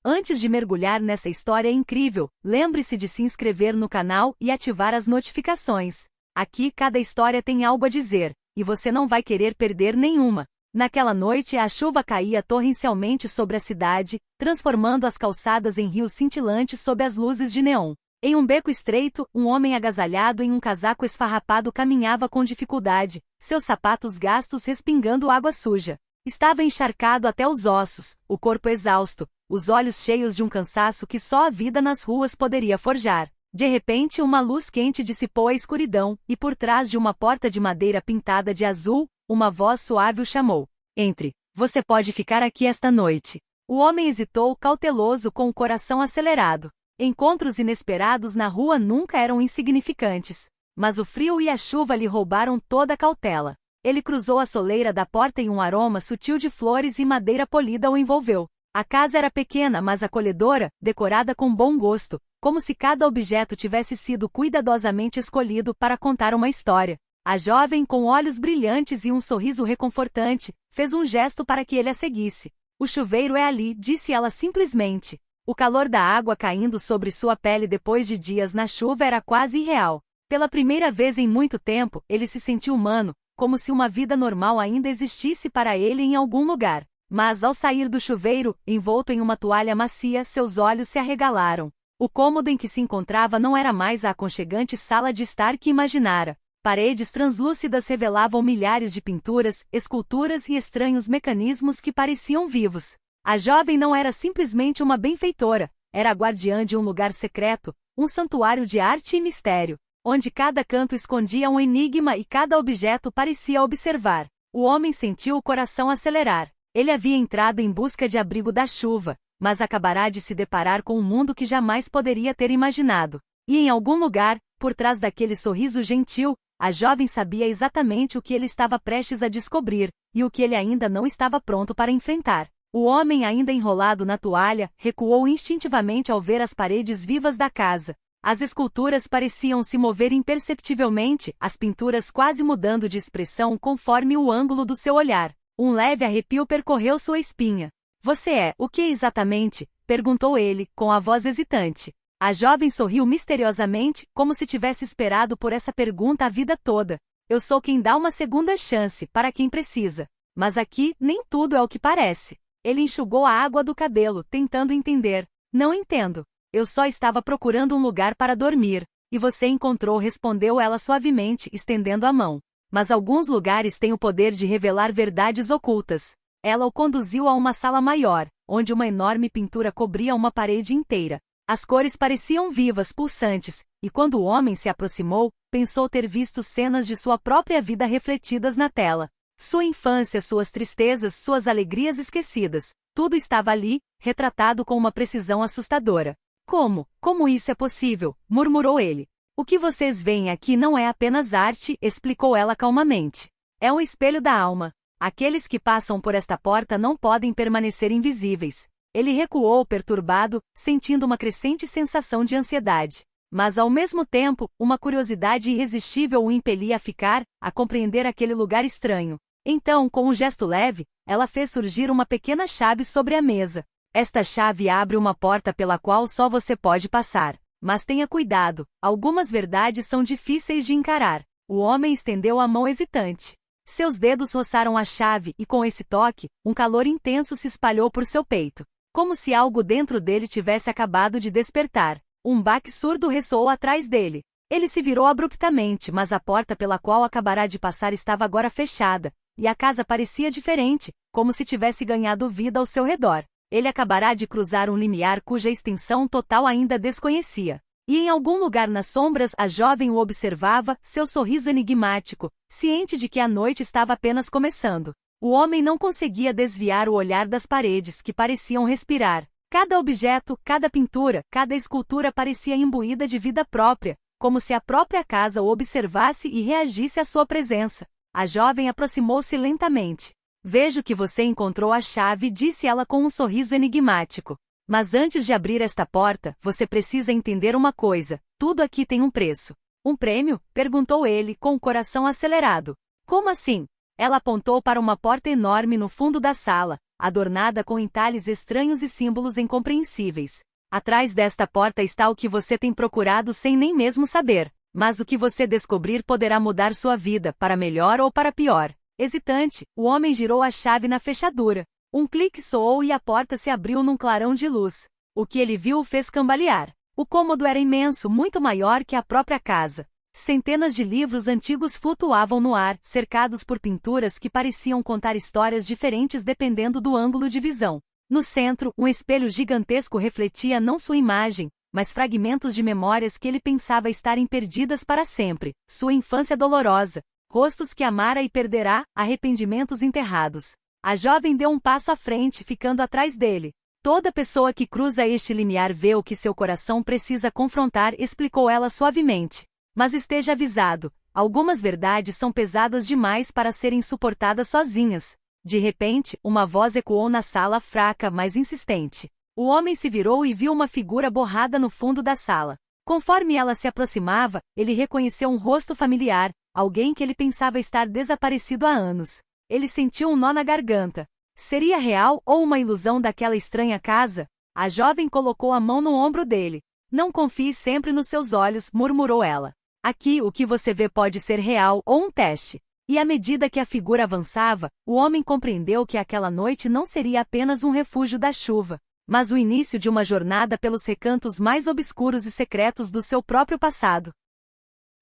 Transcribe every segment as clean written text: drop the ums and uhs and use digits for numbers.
Antes de mergulhar nessa história incrível, lembre-se de se inscrever no canal e ativar as notificações. Aqui cada história tem algo a dizer, e você não vai querer perder nenhuma. Naquela noite a chuva caía torrencialmente sobre a cidade, transformando as calçadas em rios cintilantes sob as luzes de neon. Em um beco estreito, um homem agasalhado em um casaco esfarrapado caminhava com dificuldade, seus sapatos gastos respingando água suja. Estava encharcado até os ossos, o corpo exausto, os olhos cheios de um cansaço que só a vida nas ruas poderia forjar. De repente uma luz quente dissipou a escuridão, e por trás de uma porta de madeira pintada de azul, uma voz suave o chamou. Entre. Você pode ficar aqui esta noite. O homem hesitou cauteloso com o coração acelerado. Encontros inesperados na rua nunca eram insignificantes. Mas o frio e a chuva lhe roubaram toda a cautela. Ele cruzou a soleira da porta e um aroma sutil de flores e madeira polida o envolveu. A casa era pequena mas acolhedora, decorada com bom gosto, como se cada objeto tivesse sido cuidadosamente escolhido para contar uma história. A jovem, com olhos brilhantes e um sorriso reconfortante, fez um gesto para que ele a seguisse. O chuveiro é ali, disse ela simplesmente. O calor da água caindo sobre sua pele depois de dias na chuva era quase irreal. Pela primeira vez em muito tempo, ele se sentiu humano, como se uma vida normal ainda existisse para ele em algum lugar. Mas ao sair do chuveiro, envolto em uma toalha macia, seus olhos se arregalaram. O cômodo em que se encontrava não era mais a aconchegante sala de estar que imaginara. Paredes translúcidas revelavam milhares de pinturas, esculturas e estranhos mecanismos que pareciam vivos. A jovem não era simplesmente uma benfeitora, era a guardiã de um lugar secreto, um santuário de arte e mistério, onde cada canto escondia um enigma e cada objeto parecia observar. O homem sentiu o coração acelerar. Ele havia entrado em busca de abrigo da chuva, mas acabará de se deparar com um mundo que jamais poderia ter imaginado. E em algum lugar, por trás daquele sorriso gentil, a jovem sabia exatamente o que ele estava prestes a descobrir, e o que ele ainda não estava pronto para enfrentar. O homem, ainda enrolado na toalha, recuou instintivamente ao ver as paredes vivas da casa. As esculturas pareciam se mover imperceptivelmente, as pinturas quase mudando de expressão conforme o ângulo do seu olhar. Um leve arrepio percorreu sua espinha. Você é, o que exatamente? Perguntou ele, com a voz hesitante. A jovem sorriu misteriosamente, como se tivesse esperado por essa pergunta a vida toda. Eu sou quem dá uma segunda chance, para quem precisa. Mas aqui, nem tudo é o que parece. Ele enxugou a água do cabelo, tentando entender. Não entendo. Eu só estava procurando um lugar para dormir. E você encontrou, respondeu ela suavemente, estendendo a mão. Mas alguns lugares têm o poder de revelar verdades ocultas. Ela o conduziu a uma sala maior, onde uma enorme pintura cobria uma parede inteira. As cores pareciam vivas, pulsantes, e quando o homem se aproximou, pensou ter visto cenas de sua própria vida refletidas na tela. Sua infância, suas tristezas, suas alegrias esquecidas. Tudo estava ali, retratado com uma precisão assustadora. Como isso é possível? Murmurou ele. O que vocês veem aqui não é apenas arte, explicou ela calmamente. É um espelho da alma. Aqueles que passam por esta porta não podem permanecer invisíveis. Ele recuou perturbado, sentindo uma crescente sensação de ansiedade. Mas ao mesmo tempo, uma curiosidade irresistível o impelia a ficar, a compreender aquele lugar estranho. Então, com um gesto leve, ela fez surgir uma pequena chave sobre a mesa. Esta chave abre uma porta pela qual só você pode passar. Mas tenha cuidado, algumas verdades são difíceis de encarar. O homem estendeu a mão hesitante. Seus dedos roçaram a chave e com esse toque, um calor intenso se espalhou por seu peito. Como se algo dentro dele tivesse acabado de despertar. Um baque surdo ressoou atrás dele. Ele se virou abruptamente, mas a porta pela qual acabará de passar estava agora fechada, e a casa parecia diferente, como se tivesse ganhado vida ao seu redor. Ele acabará de cruzar um limiar cuja extensão total ainda desconhecia. E em algum lugar nas sombras a jovem o observava, seu sorriso enigmático, ciente de que a noite estava apenas começando. O homem não conseguia desviar o olhar das paredes que pareciam respirar. Cada objeto, cada pintura, cada escultura parecia imbuída de vida própria, como se a própria casa o observasse e reagisse à sua presença. A jovem aproximou-se lentamente. Vejo que você encontrou a chave, disse ela com um sorriso enigmático. Mas antes de abrir esta porta, você precisa entender uma coisa, tudo aqui tem um preço. Um prêmio? Perguntou ele, com o coração acelerado. Como assim? Ela apontou para uma porta enorme no fundo da sala, adornada com entalhes estranhos e símbolos incompreensíveis. Atrás desta porta está o que você tem procurado sem nem mesmo saber. Mas o que você descobrir poderá mudar sua vida, para melhor ou para pior. Hesitante, o homem girou a chave na fechadura. Um clique soou e a porta se abriu num clarão de luz. O que ele viu o fez cambalear. O cômodo era imenso, muito maior que a própria casa. Centenas de livros antigos flutuavam no ar, cercados por pinturas que pareciam contar histórias diferentes dependendo do ângulo de visão. No centro, um espelho gigantesco refletia não sua imagem, mas fragmentos de memórias que ele pensava estarem perdidas para sempre, sua infância dolorosa, rostos que amara e perderá, arrependimentos enterrados. A jovem deu um passo à frente, ficando atrás dele. Toda pessoa que cruza este limiar vê o que seu coração precisa confrontar, explicou ela suavemente. Mas esteja avisado, algumas verdades são pesadas demais para serem suportadas sozinhas. De repente, uma voz ecoou na sala, fraca, mas insistente. O homem se virou e viu uma figura borrada no fundo da sala. Conforme ela se aproximava, ele reconheceu um rosto familiar, alguém que ele pensava estar desaparecido há anos. Ele sentiu um nó na garganta. Seria real ou uma ilusão daquela estranha casa? A jovem colocou a mão no ombro dele. Não confie sempre nos seus olhos, murmurou ela. Aqui o que você vê pode ser real ou um teste. E à medida que a figura avançava, o homem compreendeu que aquela noite não seria apenas um refúgio da chuva, mas o início de uma jornada pelos recantos mais obscuros e secretos do seu próprio passado.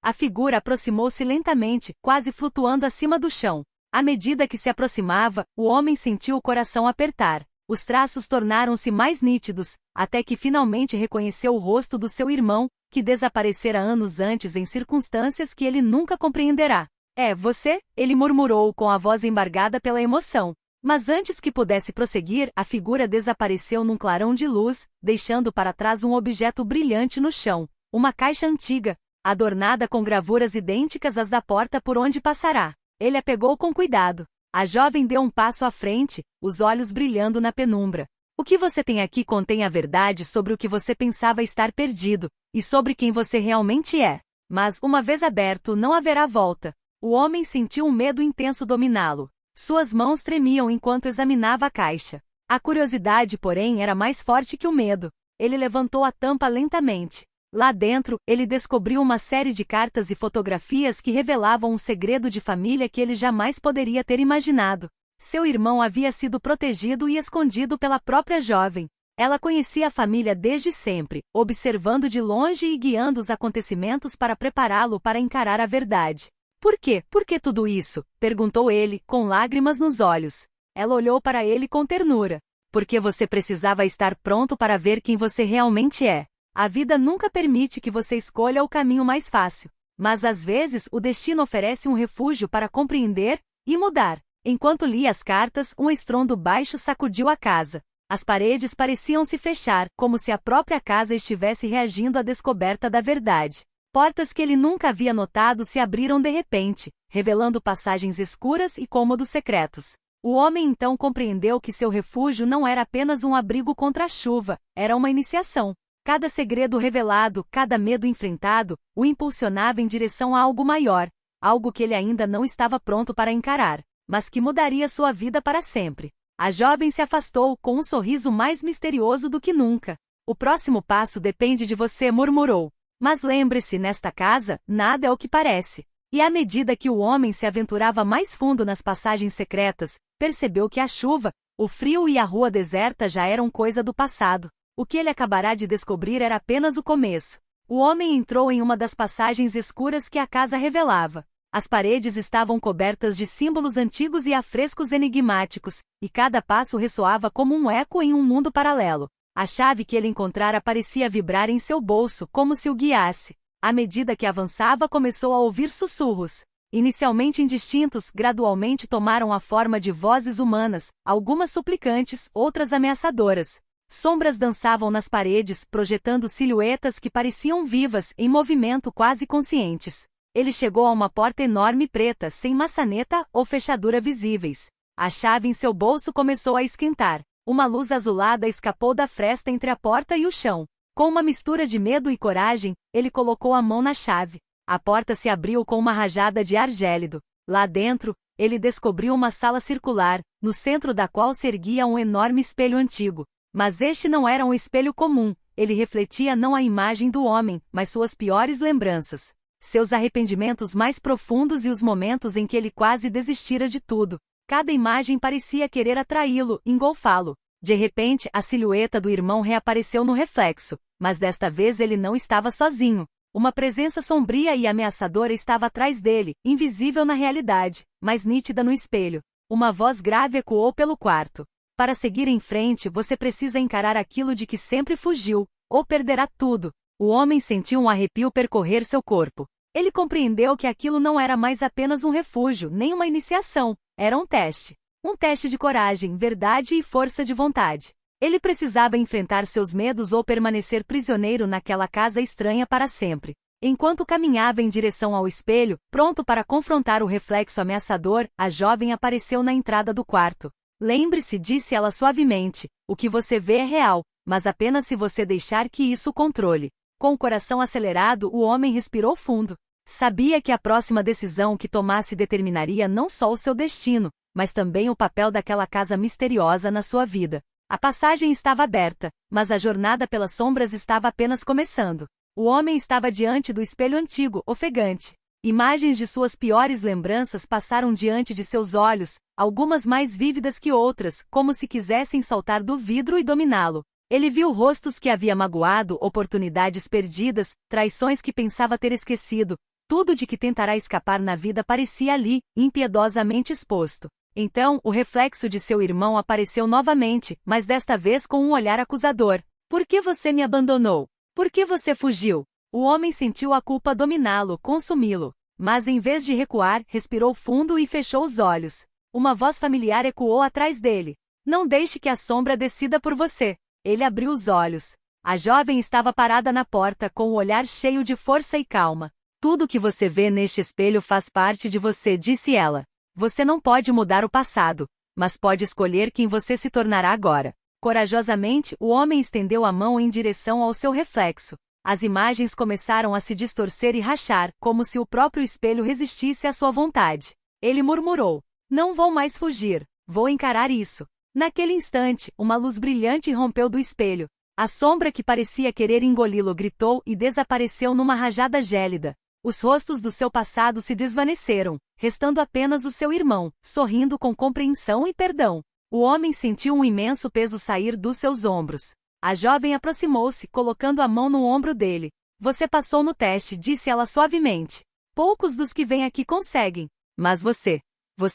A figura aproximou-se lentamente, quase flutuando acima do chão. À medida que se aproximava, o homem sentiu o coração apertar. Os traços tornaram-se mais nítidos, até que finalmente reconheceu o rosto do seu irmão, que desaparecera anos antes em circunstâncias que ele nunca compreenderá. É você? Ele murmurou com a voz embargada pela emoção. Mas antes que pudesse prosseguir, a figura desapareceu num clarão de luz, deixando para trás um objeto brilhante no chão. Uma caixa antiga, adornada com gravuras idênticas às da porta por onde passará. Ele a pegou com cuidado. A jovem deu um passo à frente, os olhos brilhando na penumbra. O que você tem aqui contém a verdade sobre o que você pensava estar perdido, e sobre quem você realmente é. Mas, uma vez aberto, não haverá volta. O homem sentiu um medo intenso dominá-lo. Suas mãos tremiam enquanto examinava a caixa. A curiosidade, porém, era mais forte que o medo. Ele levantou a tampa lentamente. Lá dentro, ele descobriu uma série de cartas e fotografias que revelavam um segredo de família que ele jamais poderia ter imaginado. Seu irmão havia sido protegido e escondido pela própria jovem. Ela conhecia a família desde sempre, observando de longe e guiando os acontecimentos para prepará-lo para encarar a verdade. Por quê? Por que tudo isso? Perguntou ele, com lágrimas nos olhos. Ela olhou para ele com ternura. Porque você precisava estar pronto para ver quem você realmente é. A vida nunca permite que você escolha o caminho mais fácil. Mas às vezes o destino oferece um refúgio para compreender e mudar. Enquanto lia as cartas, um estrondo baixo sacudiu a casa. As paredes pareciam se fechar, como se a própria casa estivesse reagindo à descoberta da verdade. Portas que ele nunca havia notado se abriram de repente, revelando passagens escuras e cômodos secretos. O homem então compreendeu que seu refúgio não era apenas um abrigo contra a chuva, era uma iniciação. Cada segredo revelado, cada medo enfrentado, o impulsionava em direção a algo maior, algo que ele ainda não estava pronto para encarar, mas que mudaria sua vida para sempre. A jovem se afastou com um sorriso mais misterioso do que nunca. O próximo passo depende de você, murmurou. Mas lembre-se, nesta casa, nada é o que parece. E à medida que o homem se aventurava mais fundo nas passagens secretas, percebeu que a chuva, o frio e a rua deserta já eram coisa do passado. O que ele acabará de descobrir era apenas o começo. O homem entrou em uma das passagens escuras que a casa revelava. As paredes estavam cobertas de símbolos antigos e afrescos enigmáticos, e cada passo ressoava como um eco em um mundo paralelo. A chave que ele encontrara parecia vibrar em seu bolso, como se o guiasse. À medida que avançava, começou a ouvir sussurros. Inicialmente indistintos, gradualmente tomaram a forma de vozes humanas, algumas suplicantes, outras ameaçadoras. Sombras dançavam nas paredes, projetando silhuetas que pareciam vivas, em movimento quase conscientes. Ele chegou a uma porta enorme preta, sem maçaneta ou fechadura visíveis. A chave em seu bolso começou a esquentar. Uma luz azulada escapou da fresta entre a porta e o chão. Com uma mistura de medo e coragem, ele colocou a mão na chave. A porta se abriu com uma rajada de ar gélido. Lá dentro, ele descobriu uma sala circular, no centro da qual se erguia um enorme espelho antigo. Mas este não era um espelho comum, ele refletia não a imagem do homem, mas suas piores lembranças. Seus arrependimentos mais profundos e os momentos em que ele quase desistira de tudo. Cada imagem parecia querer atraí-lo, engolfá-lo. De repente, a silhueta do irmão reapareceu no reflexo, mas desta vez ele não estava sozinho. Uma presença sombria e ameaçadora estava atrás dele, invisível na realidade, mas nítida no espelho. Uma voz grave ecoou pelo quarto. Para seguir em frente, você precisa encarar aquilo de que sempre fugiu, ou perderá tudo. O homem sentiu um arrepio percorrer seu corpo. Ele compreendeu que aquilo não era mais apenas um refúgio, nem uma iniciação. Era um teste. Um teste de coragem, verdade e força de vontade. Ele precisava enfrentar seus medos ou permanecer prisioneiro naquela casa estranha para sempre. Enquanto caminhava em direção ao espelho, pronto para confrontar o reflexo ameaçador, a jovem apareceu na entrada do quarto. Lembre-se, disse ela suavemente, o que você vê é real, mas apenas se você deixar que isso o controle. Com o coração acelerado, o homem respirou fundo. Sabia que a próxima decisão que tomasse determinaria não só o seu destino, mas também o papel daquela casa misteriosa na sua vida. A passagem estava aberta, mas a jornada pelas sombras estava apenas começando. O homem estava diante do espelho antigo, ofegante. Imagens de suas piores lembranças passaram diante de seus olhos, algumas mais vívidas que outras, como se quisessem saltar do vidro e dominá-lo. Ele viu rostos que havia magoado, oportunidades perdidas, traições que pensava ter esquecido. Tudo de que tentará escapar na vida parecia ali, impiedosamente exposto. Então, o reflexo de seu irmão apareceu novamente, mas desta vez com um olhar acusador. Por que você me abandonou? Por que você fugiu? O homem sentiu a culpa dominá-lo, consumi-lo. Mas em vez de recuar, respirou fundo e fechou os olhos. Uma voz familiar ecoou atrás dele. Não deixe que a sombra decida por você. Ele abriu os olhos. A jovem estava parada na porta com o olhar cheio de força e calma. Tudo que você vê neste espelho faz parte de você, disse ela. Você não pode mudar o passado, mas pode escolher quem você se tornará agora. Corajosamente, o homem estendeu a mão em direção ao seu reflexo. As imagens começaram a se distorcer e rachar, como se o próprio espelho resistisse à sua vontade. Ele murmurou: não vou mais fugir, vou encarar isso. Naquele instante, uma luz brilhante rompeu do espelho. A sombra que parecia querer engoli-lo gritou e desapareceu numa rajada gélida. Os rostos do seu passado se desvaneceram, restando apenas o seu irmão, sorrindo com compreensão e perdão. O homem sentiu um imenso peso sair dos seus ombros. A jovem aproximou-se, colocando a mão no ombro dele. Você passou no teste, disse ela suavemente. Poucos dos que vêm aqui conseguem. Mas você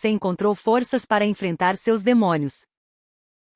encontrou forças para enfrentar seus demônios.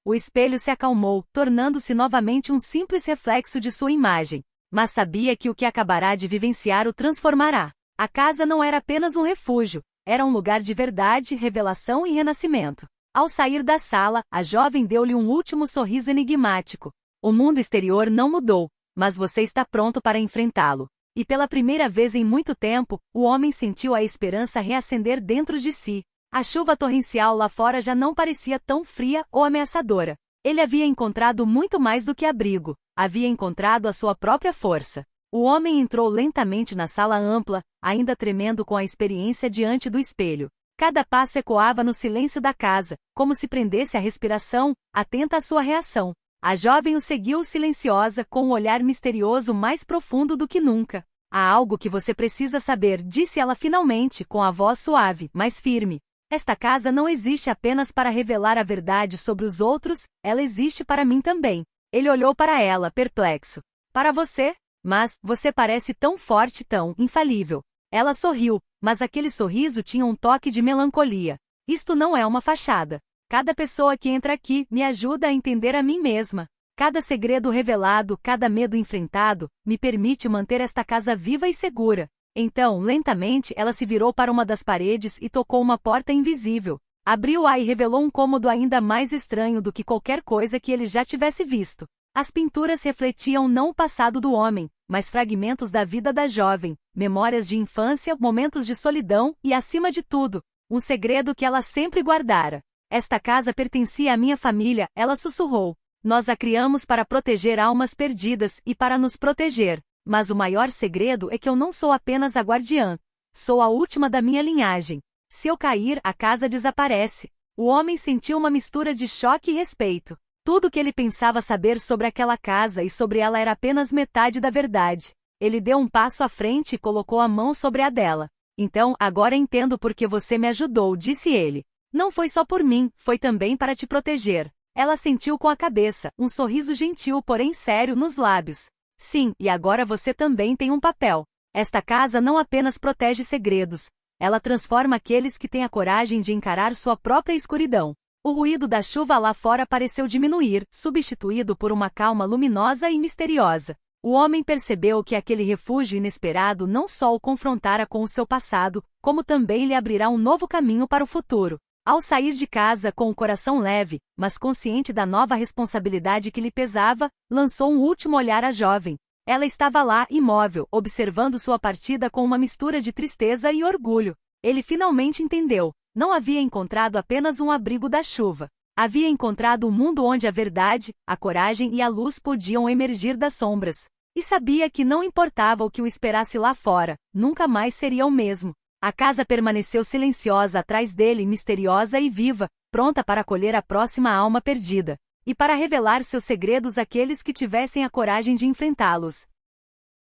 O espelho se acalmou, tornando-se novamente um simples reflexo de sua imagem. Mas sabia que o que acabará de vivenciar o transformará. A casa não era apenas um refúgio, era um lugar de verdade, revelação e renascimento. Ao sair da sala, a jovem deu-lhe um último sorriso enigmático. O mundo exterior não mudou, mas você está pronto para enfrentá-lo. E pela primeira vez em muito tempo, o homem sentiu a esperança reacender dentro de si. A chuva torrencial lá fora já não parecia tão fria ou ameaçadora. Ele havia encontrado muito mais do que abrigo. Havia encontrado a sua própria força. O homem entrou lentamente na sala ampla, ainda tremendo com a experiência diante do espelho. Cada passo ecoava no silêncio da casa, como se prendesse a respiração, atenta à sua reação. A jovem o seguiu silenciosa, com um olhar misterioso mais profundo do que nunca. Há algo que você precisa saber, disse ela finalmente, com a voz suave, mas firme. Esta casa não existe apenas para revelar a verdade sobre os outros, ela existe para mim também. Ele olhou para ela, perplexo. Para você? Mas, você parece tão forte, tão infalível. Ela sorriu, mas aquele sorriso tinha um toque de melancolia. Isto não é uma fachada. Cada pessoa que entra aqui me ajuda a entender a mim mesma. Cada segredo revelado, cada medo enfrentado, me permite manter esta casa viva e segura. Então, lentamente, ela se virou para uma das paredes e tocou uma porta invisível. Abriu-a e revelou um cômodo ainda mais estranho do que qualquer coisa que ele já tivesse visto. As pinturas refletiam não o passado do homem, mas fragmentos da vida da jovem, memórias de infância, momentos de solidão e, acima de tudo, um segredo que ela sempre guardara. Esta casa pertencia à minha família, ela sussurrou. Nós a criamos para proteger almas perdidas e para nos proteger. Mas o maior segredo é que eu não sou apenas a guardiã. Sou a última da minha linhagem. Se eu cair, a casa desaparece. O homem sentiu uma mistura de choque e respeito. Tudo que ele pensava saber sobre aquela casa e sobre ela era apenas metade da verdade. Ele deu um passo à frente e colocou a mão sobre a dela. Então, agora entendo por que você me ajudou, disse ele. Não foi só por mim, foi também para te proteger. Ela sentiu com a cabeça, um sorriso gentil porém sério nos lábios. Sim, e agora você também tem um papel. Esta casa não apenas protege segredos, ela transforma aqueles que têm a coragem de encarar sua própria escuridão. O ruído da chuva lá fora pareceu diminuir, substituído por uma calma luminosa e misteriosa. O homem percebeu que aquele refúgio inesperado não só o confrontara com o seu passado, como também lhe abrirá um novo caminho para o futuro. Ao sair de casa com o coração leve, mas consciente da nova responsabilidade que lhe pesava, lançou um último olhar à jovem. Ela estava lá, imóvel, observando sua partida com uma mistura de tristeza e orgulho. Ele finalmente entendeu. Não havia encontrado apenas um abrigo da chuva. Havia encontrado um mundo onde a verdade, a coragem e a luz podiam emergir das sombras. E sabia que não importava o que o esperasse lá fora, nunca mais seria o mesmo. A casa permaneceu silenciosa atrás dele, misteriosa e viva, pronta para acolher a próxima alma perdida. E para revelar seus segredos àqueles que tivessem a coragem de enfrentá-los.